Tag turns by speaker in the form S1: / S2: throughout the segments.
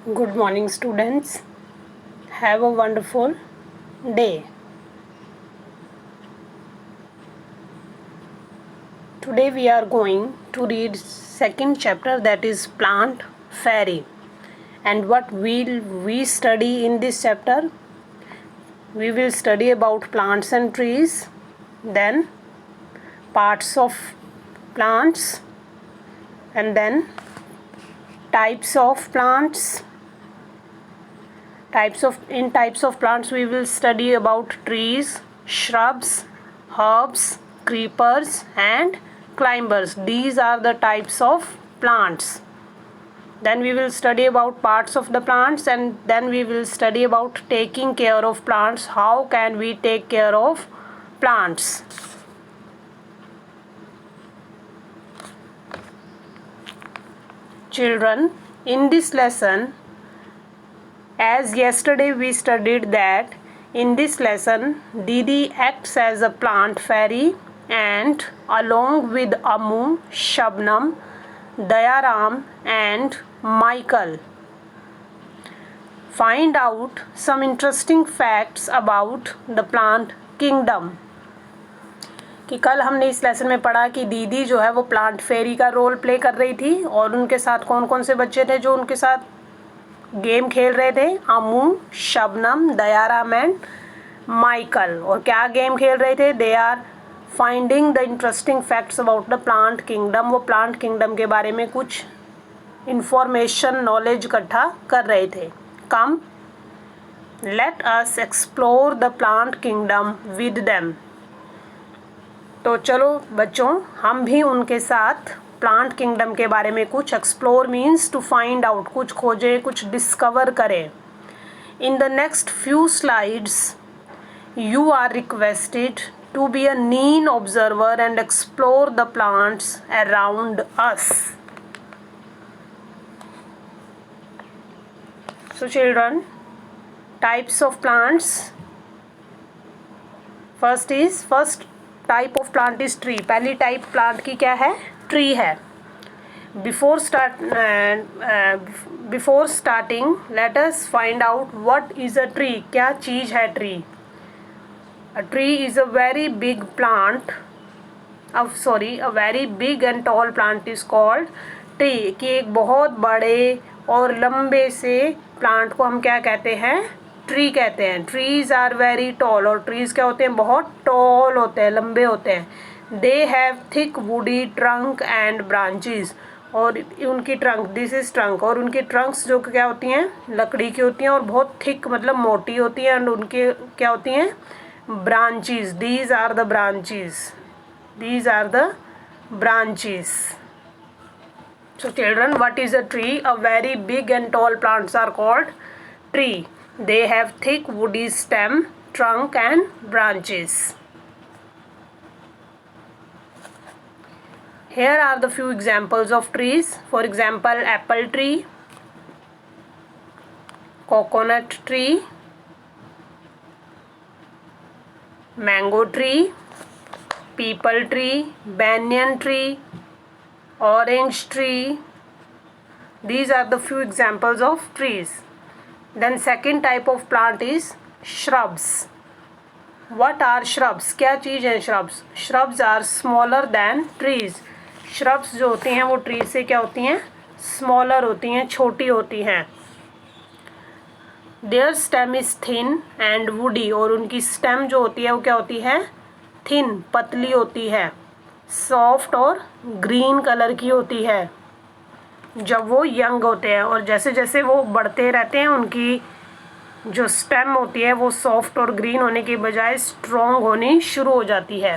S1: Good morning, students. Have a wonderful day. Today we are going to read second chapter, that is Plant Fairy. And what will we study in this chapter? We will study about plants and trees, then parts of plants, and then types of plants. In types of plants we will study about trees, shrubs, herbs, creepers and climbers. These are the types of plants. Then we will study about parts of the plants, and then we will study about taking care of plants. How can we take care of plants? Children, in this lesson, as yesterday we studied that in this lesson Didi acts as a plant fairy, and along with Amu, Shabnam, Dayaram and Michael find out some interesting facts about the plant kingdom. कि कल हमने इस lesson में पढ़ा कि दीदी जो है वो प्लांट फेरी का रोल प्ले कर रही थी, और उनके साथ कौन कौन से बच्चे थे जो उनके साथ गेम खेल रहे थे? Amu, Shabnam, Dayaram and Michael. और क्या गेम खेल रहे थे? They are finding the interesting facts about the plant kingdom. वो प्लांट किंगडम के बारे में कुछ इंफॉर्मेशन, नॉलेज इकट्ठा कर रहे थे. Come let us explore the plant kingdom with them. तो चलो बच्चों, हम भी उनके साथ प्लांट किंगडम के बारे में कुछ explore means to find out, कुछ खोजें, कुछ डिस्कवर करें. In the next few slides you are requested to be a keen observer and explore the plants around us. So children, types of plants. First type of plant is tree. पहली type plant की क्या है? Tree है. Before starting, let us find out what is a tree. क्या चीज़ है tree? A tree is a very big plant. A very big and tall plant is called tree. कि एक बहुत बड़े और लंबे से प्लांट को हम क्या कहते हैं? ट्री कहते हैं. Trees are very tall. और ट्रीज क्या होते हैं? बहुत टॉल होते हैं, लंबे होते हैं. They have thick woody trunk and branches. और उनकी ट्रंक, दिस इज ट्रंक, और उनकी ट्रंक्स जो क्या होती हैं? लकड़ी की होती हैं, और बहुत थिक मतलब मोटी होती हैं. एंड उनके क्या होती हैं? Branches. These are the branches. These are the branches. So children, what is a tree? A very big and tall plants are called tree. They have thick woody stem, trunk and branches. Here are the few examples of trees. For example, apple tree, coconut tree, mango tree, people tree, banyan tree, orange tree. These are the few examples of trees. Then second type of plant is shrubs. What are shrubs? क्या चीज़ है shrubs? Shrubs are smaller than trees. Shrubs जो होती हैं वो trees से क्या होती हैं? Smaller होती हैं, छोटी होती हैं. Their stem is thin and woody. और उनकी stem जो होती है वो क्या होती है? थिन, पतली होती है. सॉफ्ट और ग्रीन कलर की होती है जब वो यंग होते हैं. और जैसे जैसे वो बढ़ते रहते हैं उनकी जो स्टेम होती है वो सॉफ्ट और ग्रीन होने के बजाय स्ट्रॉन्ग होनी शुरू हो जाती है.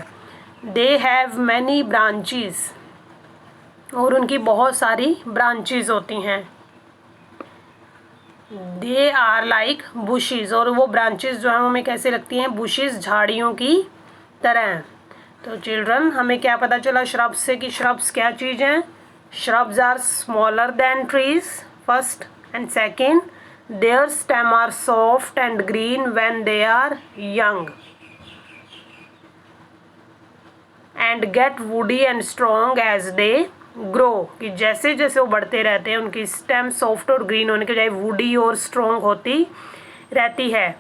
S1: They have many branches. और उनकी बहुत सारी ब्रांचेस होती हैं. They are like bushes. और वो ब्रांचेस जो हैं हमें कैसे लगती हैं? बुशेस, झाड़ियों की तरह. तो चिल्ड्रन, हमें क्या पता चला श्रब्स से कि श्रब्स क्या चीज़ हैं? Shrubs are smaller than trees first, and second their stem are soft and green when they are young, and get woody and strong as they grow, कि जैसे जैसे वो बढ़ते रहते हैं उनकी स्टेम सॉफ्ट और ग्रीन होने के बजाय वुडी और स्ट्रॉन्ग होती रहती है।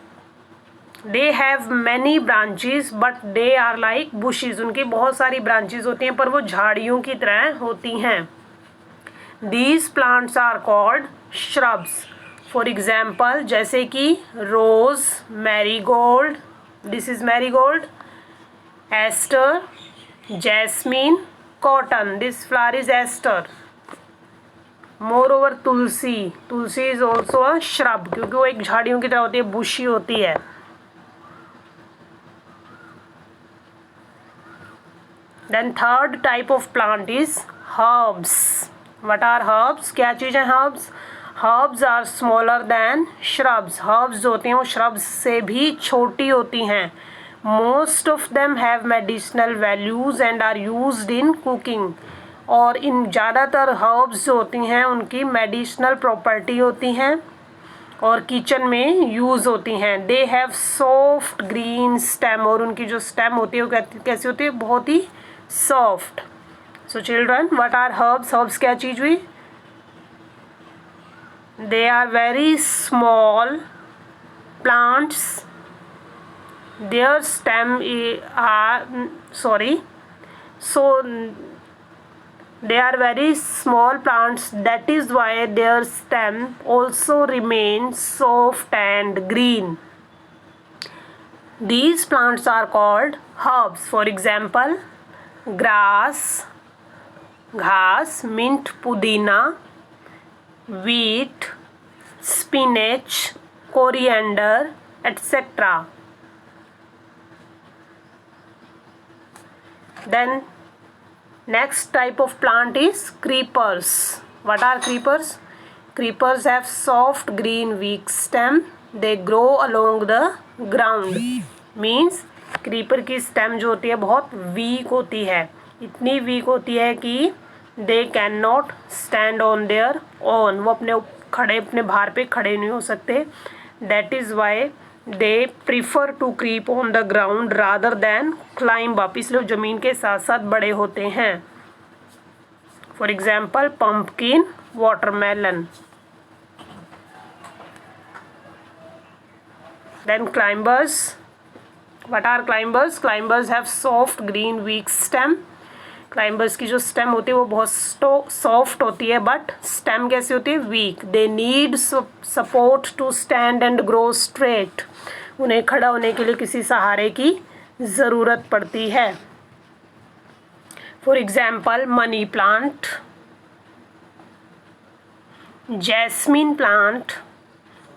S1: They have many branches but they are like bushes, उनकी बहुत सारी ब्रांचेस होती हैं पर वो झाड़ियों की तरह होती हैं। These plants are called shrubs. For example जैसे कि rose, marigold, this is marigold, aster, jasmine, cotton, this flower is aster. Moreover tulsi, tulsi is also a shrub, क्योंकि वो एक झाड़ियों की तरह होती है, बुशी होती है। Then third type of plant is herbs. What are herbs? क्या चीज़ है herbs? Herbs are smaller than shrubs. Herbs जो होती हैं वो श्रब्स से भी छोटी होती हैं। Most of them have medicinal values and are used in cooking. और इन ज़्यादातर हर्ब्स जो होती हैं उनकी मेडिसिनल प्रॉपर्टी होती हैं और किचन में यूज़ होती हैं। They have soft green stem, और उनकी जो स्टेम होती है वो कैसी होती है? बहुत ही soft. So children, what are herbs? Herbs क्या चीज़ हुई? They are very small plants, their stem so they are very small plants, that is why their stem also remains soft and green. These plants are called herbs. For example, grass, घास, mint, पुदीना, wheat, spinach, coriander, etc. Then next type of plant is creepers. What are creepers? Creepers have soft green weak stem. They grow along the ground. Means creeper की stem जो होती है बहुत weak होती है, इतनी weak होती है कि they cannot stand on their own. वो अपने भार पे खड़े नहीं हो सकते. That is why they prefer to creep on the ground rather than climb up. इसलिए वो जमीन के साथ साथ बड़े होते हैं. For example, pumpkin, watermelon. Then climbers. What are climbers? Climbers have soft green weak stem. Climbers की जो स्टेम होती है वो बहुत सॉफ्ट होती है, बट स्टेम कैसी होती है? Weak. They need support to stand and grow straight. उन्हें खड़ा होने के लिए किसी सहारे की ज़रूरत पड़ती है. For example, money plant, jasmine plant,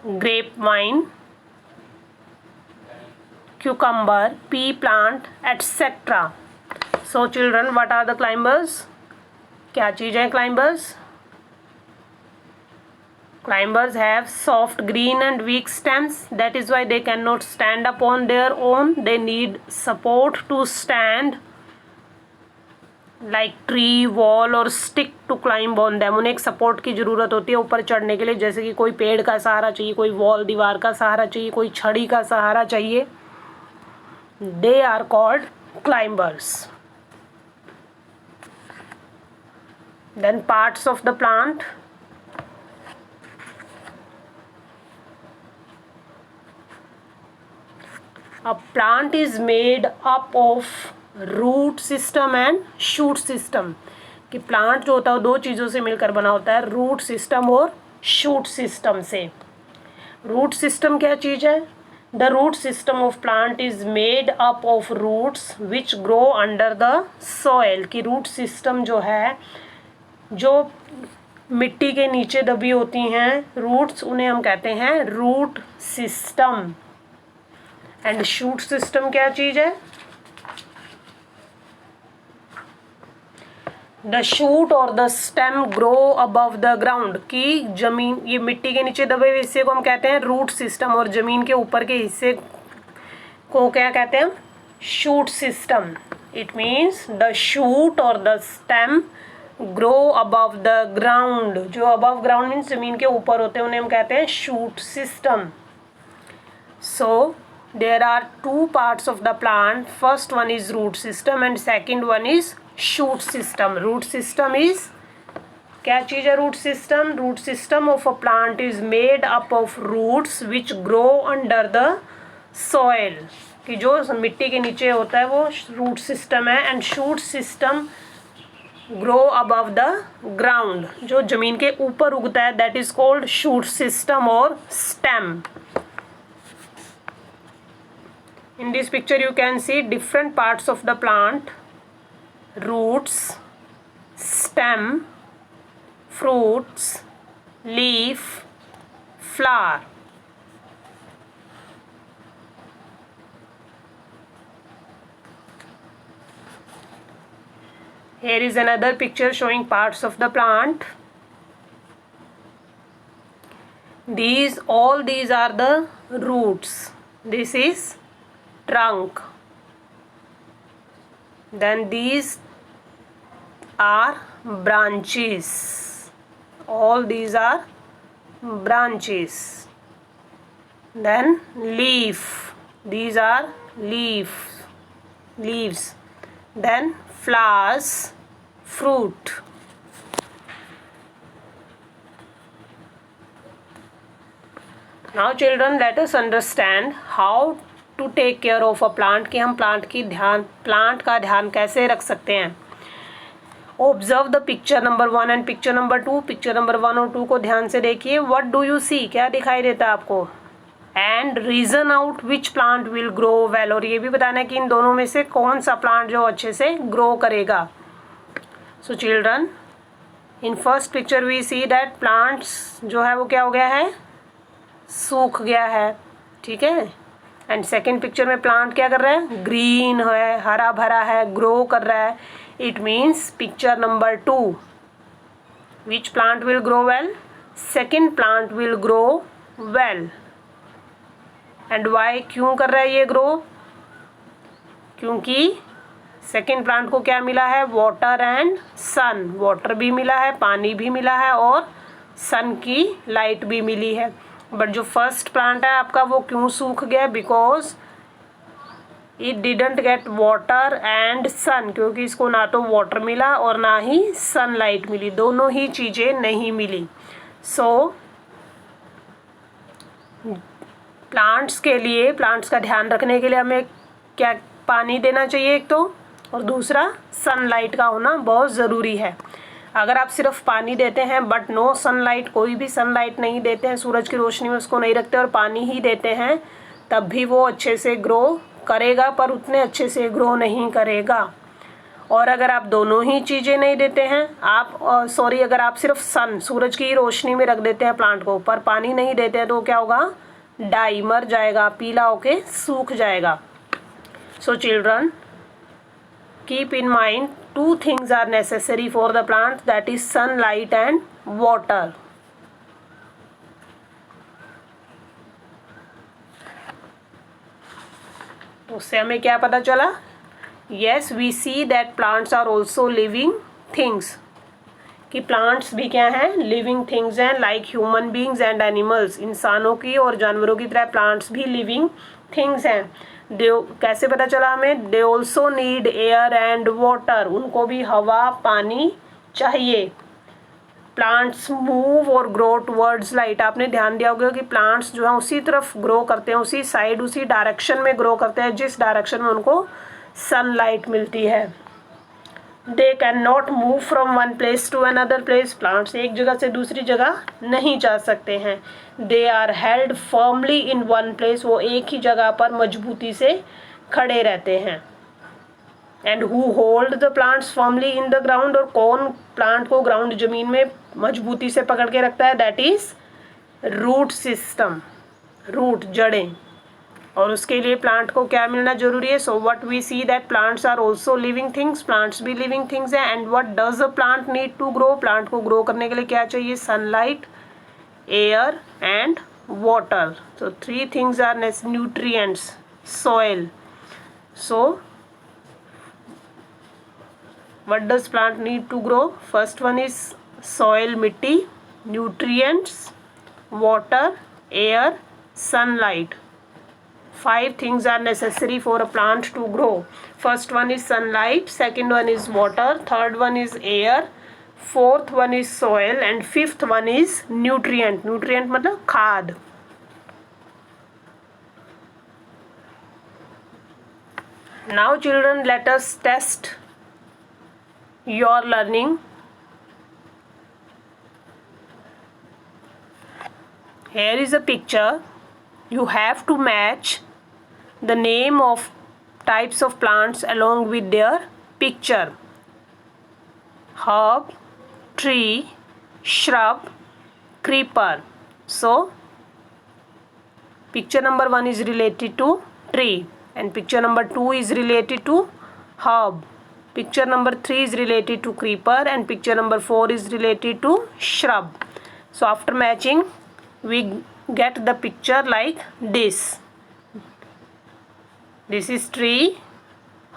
S1: grape vine, cucumber, pea plant, etc. So children, what are the climbers? क्या चीज़ है climbers? Climbers have soft green and weak stems. That is why they cannot stand up on their own. They need support to stand, like tree, wall or stick to climb on them. उन्हें एक support की ज़रूरत होती है ऊपर चढ़ने के लिए, जैसे कि कोई पेड़ का सहारा चाहिए, कोई वॉल दीवार का सहारा चाहिए, कोई छड़ी का सहारा चाहिए. They are called climbers. Then parts of the plant. A plant is made up of root system and shoot system. कि प्लांट जो होता है वो दो चीज़ों से मिलकर बना होता है, रूट सिस्टम और शूट सिस्टम से. रूट सिस्टम क्या चीज़ है? The root system of plant is made up of roots which grow under the soil. कि रूट सिस्टम जो है, जो मिट्टी के नीचे दबी होती हैं रूट्स, उन्हें हम कहते हैं root system. And shoot system क्या चीज़ है? द शूट और the stem grow above the ground. की जमीन, ये मिट्टी के नीचे दबे हुए हिस्से को हम कहते हैं रूट सिस्टम, और जमीन के ऊपर के हिस्से को क्या कहते हैं? Shoot system. It means the shoot और the stem grow above the ground. जो अबव ग्राउंड मीन्स जमीन के ऊपर होते हैं, उन्हें हम कहते हैं shoot system. So there are two parts of the plant. First one is root system and second one is shoot system. Root system is, क्या चीज़ है root system? Root system of a plant is made up of roots which grow under the soil. कि जो मिट्टी के नीचे होता है वो रूट सिस्टम है. And shoot system grow above the ground, जो जमीन के ऊपर उगता है, that is called shoot system और stem. In this picture you can see different parts of the plant: roots, stem, fruits, leaf, flower. Here is another picture showing parts of the plant. All these are the roots. This is trunk. Then these are branches. All these are branches. Then leaf. These are leaves. Then flowers, fruit. Now children, let us understand how to take care of a plant, कि हम plant का ध्यान कैसे रख सकते हैं. Observe the picture number 1 and picture number 2. Picture number 1 और 2 को ध्यान से देखिए. व्हाट डू यू सी, क्या दिखाई देता है आपको? And reason out which plant will grow well. और ये भी बताना है कि इन दोनों में से कौन सा प्लांट जो अच्छे से ग्रो करेगा. So children, in first picture we see that plants जो है वो क्या हो गया है, सूख गया है. ठीक है. एंड सेकेंड पिक्चर में प्लांट क्या कर रहा है, ग्रीन है, हरा भरा है, ग्रो कर रहा है. It means picture number 2, which plant will grow well? Second plant will grow well. And why, क्यों कर रहा है ये ग्रो? क्योंकि सेकेंड प्लांट को क्या मिला है, वाटर एंड सन. वाटर भी मिला है, पानी भी मिला है और सन की लाइट भी मिली है. बट जो फर्स्ट प्लांट है आपका वो क्यों सूख गया? Because it didn't get water and sun. क्योंकि इसको ना तो वाटर मिला और ना ही सनलाइट मिली, दोनों ही चीज़ें नहीं मिली. सो प्लांट्स के लिए, प्लांट्स का ध्यान रखने के लिए हमें क्या पानी देना चाहिए एक तो, और दूसरा सनलाइट का होना बहुत ज़रूरी है. अगर आप सिर्फ पानी देते हैं बट नो सनलाइट, कोई भी सनलाइट नहीं देते हैं, सूरज की रोशनी में उसको नहीं रखते और पानी ही देते हैं, तब भी वो अच्छे से ग्रो करेगा, पर उतने अच्छे से ग्रो नहीं करेगा. और अगर आप दोनों ही चीज़ें नहीं देते हैं, अगर आप सिर्फ सूरज की रोशनी में रख देते हैं प्लांट को, पर पानी नहीं देते हैं, तो क्या होगा, डाई, मर जाएगा, पीला होके सूख जाएगा. So children, keep in mind, 2 things are necessary for the plant, that is sunlight and water. तो उससे हमें क्या पता चला? Yes, we see that plants are also living things. कि प्लांट्स भी क्या हैं, लिविंग थिंग्स हैं, like human beings and animals. इंसानों की और जानवरों की तरह प्लांट्स भी लिविंग थिंग्स हैं. कैसे पता चला हमें? They also need air and water. उनको भी हवा, पानी चाहिए. प्लांट्स मूव और ग्रो टुवर्ड्स लाइट. आपने ध्यान दिया होगा कि प्लांट्स जो है उसी तरफ ग्रो करते हैं, उसी साइड, उसी डायरेक्शन में ग्रो करते हैं जिस डायरेक्शन में उनको सनलाइट मिलती है. They can not move from one place to another place. Plants एक जगह से दूसरी जगह नहीं जा सकते हैं. They are held firmly in one place. वो एक ही जगह पर मजबूती से खड़े रहते हैं. And who hold the plants firmly in the ground. और कौन प्लांट को ग्राउंड, जमीन में मजबूती से पकड़ के रखता है? That is root system. Root, जड़ें. और उसके लिए प्लांट को क्या मिलना जरूरी है? So what we see that plants are also living things. Plants भी लिविंग थिंग्स हैं. And what does a plant need to grow? Plant को ग्रो करने के लिए क्या चाहिए? Sunlight, air and water. So 3 things are nutrients. Soil. So what does plant need to grow? First one is soil, मिट्टी, nutrients, water, air, sunlight. 5 things are necessary for a plant to grow. First one is sunlight, second one is water, third one is air, fourth one is soil, and fifth one is nutrient. Nutrient मतलब खाद. Now children, let us test your learning. Here is a picture. You have to match the name of types of plants along with their picture. Herb, tree, shrub, creeper. So picture number 1 is related to tree, and picture number 2 is related to herb. Picture number 3 is related to creeper, and picture number 4 is related to shrub. So after matching, we get the picture like this. This is tree,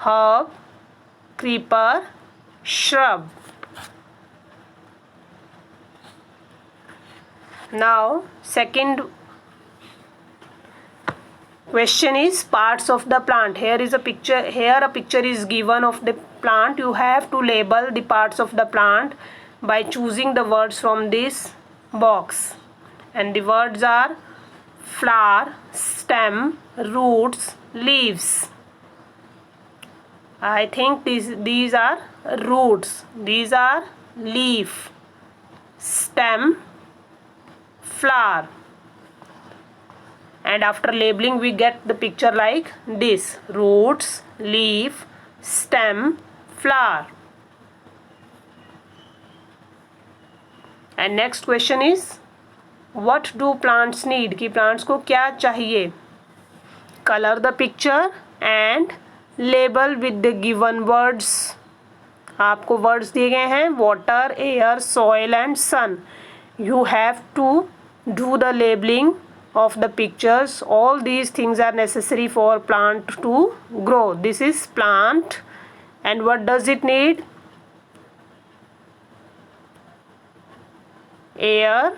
S1: herb, creeper, shrub. Now second question is parts of the plant. Here is a picture. Here a picture is given of the plant. You have to label the parts of the plant by choosing the words from this box. And the words are flower, stem, roots, leaves. I think these are roots. These are leaf, stem, flower. And after labeling, we get the picture like this: roots, leaf, stem, flower. And next question is, what do plants need? कि plants को क्या चाहिए? Color the picture and label with the given words. आपको words दिए गए हैं water, air, soil and sun. You have to do the labeling of the pictures. All these things are necessary for plant to grow. This is plant, and what does it need? Air,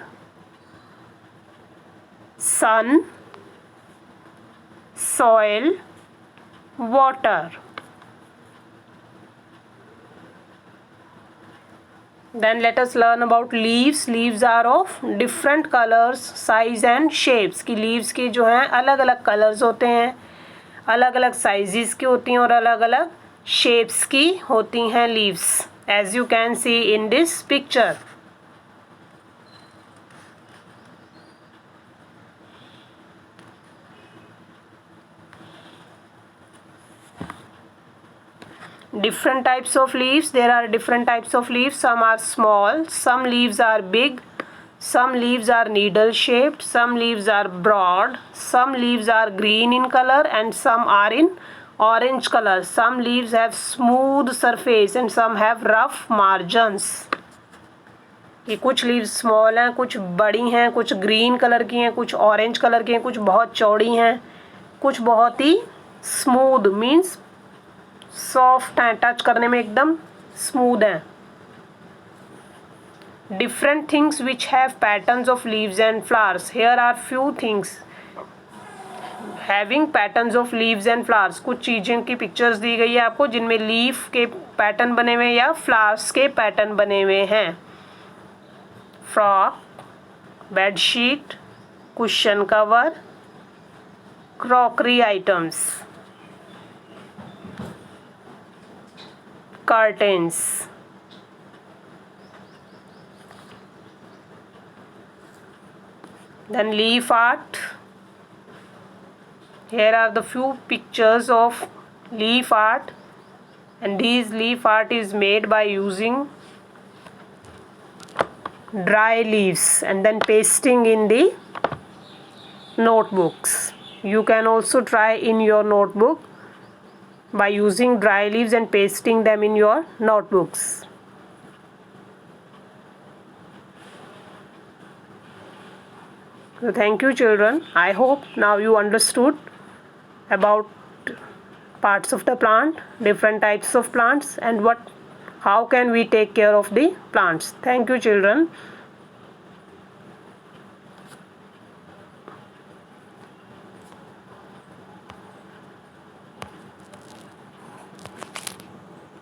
S1: sun, soil, water. Then let us learn about leaves. Leaves are of different colors, size and shapes. कि leaves के जो हैं अलग अलग colors होते हैं, अलग अलग sizes की होती हैं और अलग अलग shapes की होती हैं leaves, as you can see in this picture. Different types of leaves. There are different types of leaves. Some are small, some leaves are big, some leaves are needle shaped, some leaves are broad, some leaves are green in color and some are in orange color. Some leaves have smooth surface and some have rough margins. ये कुछ leaves small हैं, कुछ बड़ी हैं, कुछ green colour की हैं, कुछ orange कलर की हैं, कुछ बहुत चौड़ी हैं, कुछ बहुत ही smooth means सॉफ्ट हैं, टच करने में एकदम स्मूथ हैं. Different things which have patterns of leaves and flowers. Here are few things having patterns of leaves and flowers. कुछ चीज़ें की पिक्चर्स दी गई है आपको जिनमें लीफ के पैटर्न बने हुए या फ्लावर्स के पैटर्न बने हुए हैं. Frock, bedsheet, cushion cover, crockery items, curtains. Then leaf art. Here are the few pictures of leaf art, and these leaf art is made by using dry leaves and then pasting in the notebooks. You can also try in your notebook by using dry leaves and pasting them in your notebooks. So thank you children. I hope now you understood about parts of the plant, different types of plants, and how can we take care of the plants. Thank you children.